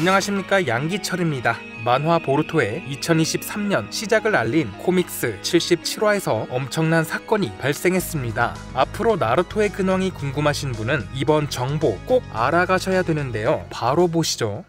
안녕하십니까, 양기철입니다. 만화 보루토의 2023년 시작을 알린 코믹스 77화에서 엄청난 사건이 발생했습니다. 앞으로 나루토의 근황이 궁금하신 분은 이번 정보 꼭 알아가셔야 되는데요. 바로 보시죠.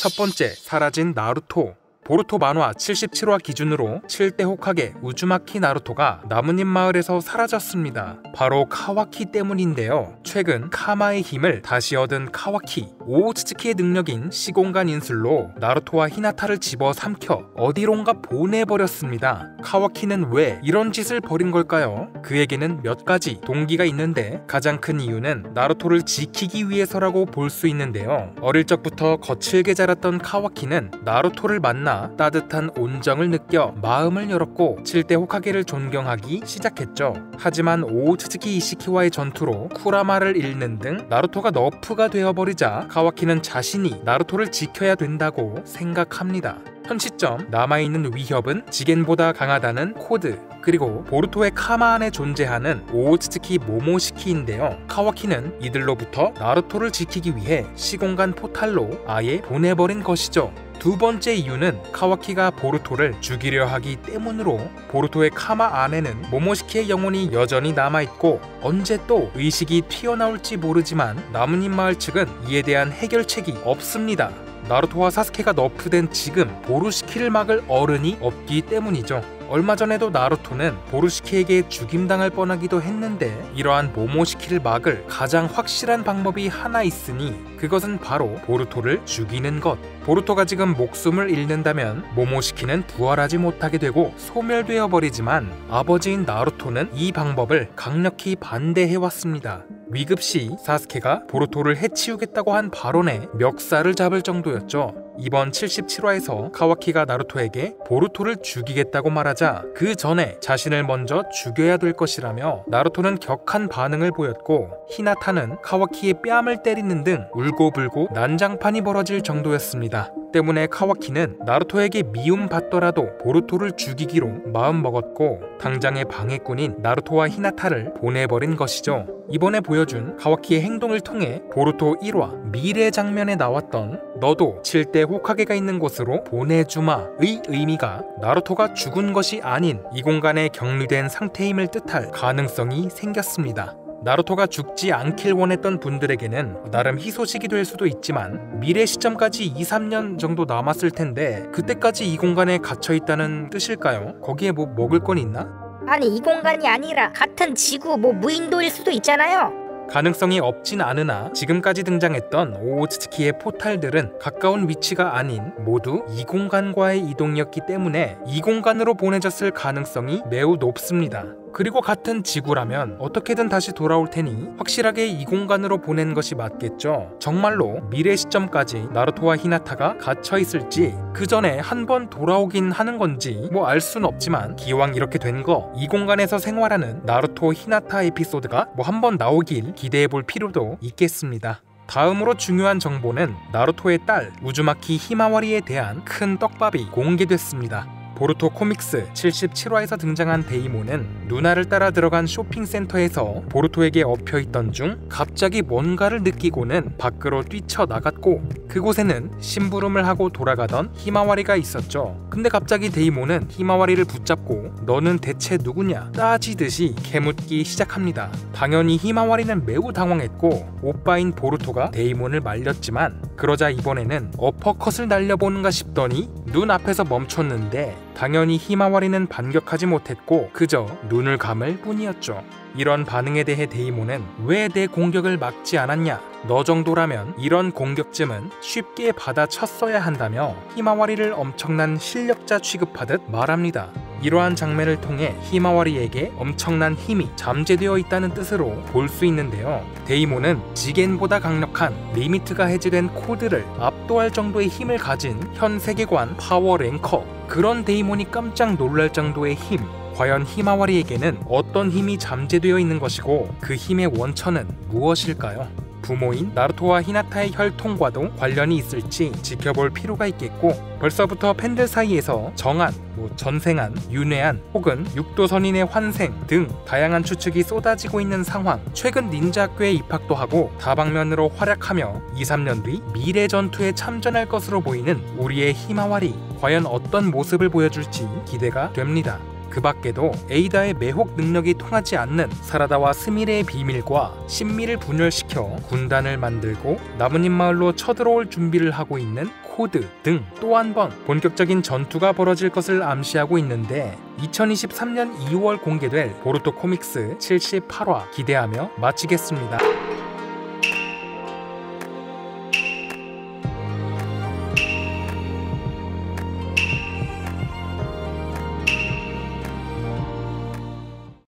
첫 번째, 사라진 나루토. 보루토 만화 77화 기준으로 7대 호카게 우즈마키 나루토가 나뭇잎 마을에서 사라졌습니다. 바로 카와키 때문인데요. 최근 카마의 힘을 다시 얻은 카와키, 오우츠츠키의 능력인 시공간 인술로 나루토와 히나타를 집어삼켜 어디론가 보내버렸습니다. 카와키는 왜 이런 짓을 벌인 걸까요? 그에게는 몇 가지 동기가 있는데 가장 큰 이유는 나루토를 지키기 위해서라고 볼 수 있는데요. 어릴 적부터 거칠게 자랐던 카와키는 나루토를 만나 따뜻한 온정을 느껴 마음을 열었고 7대 호카게를 존경하기 시작했죠. 하지만 오우츠츠키 이시키와의 전투로 쿠라마를 잃는 등 나루토가 너프가 되어버리자 카와키는 자신이 나루토를 지켜야 된다고 생각합니다. 현 시점 남아있는 위협은 지겐보다 강하다는 코드, 그리고 보루토의 카마 안에 존재하는 오우츠츠키 모모시키인데요. 카와키는 이들로부터 나루토를 지키기 위해 시공간 포탈로 아예 보내버린 것이죠. 두 번째 이유는 카와키가 보루토를 죽이려 하기 때문으로 보루토의 카마 안에는 모모시키의 영혼이 여전히 남아있고 언제 또 의식이 튀어나올지 모르지만 나뭇잎 마을 측은 이에 대한 해결책이 없습니다. 나루토와 사스케가 너프된 지금 보루시키를 막을 어른이 없기 때문이죠. 얼마 전에도 나루토는 보루시키에게 죽임당할 뻔하기도 했는데 이러한 모모시키를 막을 가장 확실한 방법이 하나 있으니 그것은 바로 보루토를 죽이는 것. 보루토가 지금 목숨을 잃는다면 모모시키는 부활하지 못하게 되고 소멸되어 버리지만 아버지인 나루토는 이 방법을 강력히 반대해왔습니다. 위급시 사스케가 보루토를 해치우겠다고 한 발언에 멱살을 잡을 정도였죠. 이번 77화에서 카와키가 나루토에게 보루토를 죽이겠다고 말하자 그 전에 자신을 먼저 죽여야 될 것이라며 나루토는 격한 반응을 보였고 히나타는 카와키의 뺨을 때리는 등 울고불고 난장판이 벌어질 정도였습니다. 때문에 카와키는 나루토에게 미움받더라도 보루토를 죽이기로 마음먹었고 당장의 방해꾼인 나루토와 히나타를 보내버린 것이죠. 이번에 보여준 카와키의 행동을 통해 보루토 1화 미래 장면에 나왔던 너도 7대 호카게가 있는 곳으로 보내주마의 의미가 나루토가 죽은 것이 아닌 이 공간에 격리된 상태임을 뜻할 가능성이 생겼습니다. 나루토가 죽지 않길 원했던 분들에게는 나름 희소식이 될 수도 있지만 미래 시점까지 2-3년 정도 남았을 텐데 그때까지 이 공간에 갇혀있다는 뜻일까요? 거기에 뭐 먹을 건 있나? 아니, 이 공간이 아니라 같은 지구 무인도일 수도 있잖아요. 가능성이 없진 않으나 지금까지 등장했던 오우츠츠키의 포탈들은 가까운 위치가 아닌 모두 이 공간과의 이동이었기 때문에 이 공간으로 보내졌을 가능성이 매우 높습니다. 그리고 같은 지구라면 어떻게든 다시 돌아올 테니 확실하게 이 공간으로 보낸 것이 맞겠죠. 정말로 미래 시점까지 나루토와 히나타가 갇혀 있을지 그 전에 한 번 돌아오긴 하는 건지 뭐 알 순 없지만 기왕 이렇게 된 거 이 공간에서 생활하는 나루토 히나타 에피소드가 뭐 한 번 나오길 기대해 볼 필요도 있겠습니다. 다음으로 중요한 정보는 나루토의 딸 우즈마키 히마와리에 대한 큰 떡밥이 공개됐습니다. 보루토 코믹스 77화에서 등장한 데이모는 누나를 따라 들어간 쇼핑센터에서 보루토에게 엎혀있던 중 갑자기 뭔가를 느끼고는 밖으로 뛰쳐나갔고 그곳에는 심부름을 하고 돌아가던 히마와리가 있었죠. 근데 갑자기 데이모는 히마와리를 붙잡고 너는 대체 누구냐 따지듯이 캐묻기 시작합니다. 당연히 히마와리는 매우 당황했고 오빠인 보루토가 데이몬을 말렸지만 그러자 이번에는 어퍼컷을 날려보는가 싶더니 눈앞에서 멈췄는데 당연히 히마와리는 반격하지 못했고 그저 눈을 감을 뿐이었죠. 이런 반응에 대해 데이모는 왜 내 공격을 막지 않았냐? 너 정도라면 이런 공격쯤은 쉽게 받아쳤어야 한다며 히마와리를 엄청난 실력자 취급하듯 말합니다. 이러한 장면을 통해 히마와리에게 엄청난 힘이 잠재되어 있다는 뜻으로 볼 수 있는데요. 데이모는 지겐보다 강력한 리미트가 해제된 코드를 압도할 정도의 힘을 가진 현 세계관 파워 랭커, 그런 데이몬이 깜짝 놀랄 정도의 힘. 과연 히마와리에게는 어떤 힘이 잠재되어 있는 것이고 그 힘의 원천은 무엇일까요? 부모인 나루토와 히나타의 혈통과도 관련이 있을지 지켜볼 필요가 있겠고, 벌써부터 팬들 사이에서 정한, 전생한, 윤회한 혹은 육도선인의 환생 등 다양한 추측이 쏟아지고 있는 상황. 최근 닌자 학교에 입학도 하고 다방면으로 활약하며 2-3년 뒤 미래 전투에 참전할 것으로 보이는 우리의 히마와리, 과연 어떤 모습을 보여줄지 기대가 됩니다. 그 밖에도 에이다의 매혹 능력이 통하지 않는 사라다와 스미레의 비밀과 신미를 분열시켜 군단을 만들고 나뭇잎 마을로 쳐들어올 준비를 하고 있는 코드 등 또 한 번 본격적인 전투가 벌어질 것을 암시하고 있는데, 2023년 2월 공개될 보루토 코믹스 78화 기대하며 마치겠습니다.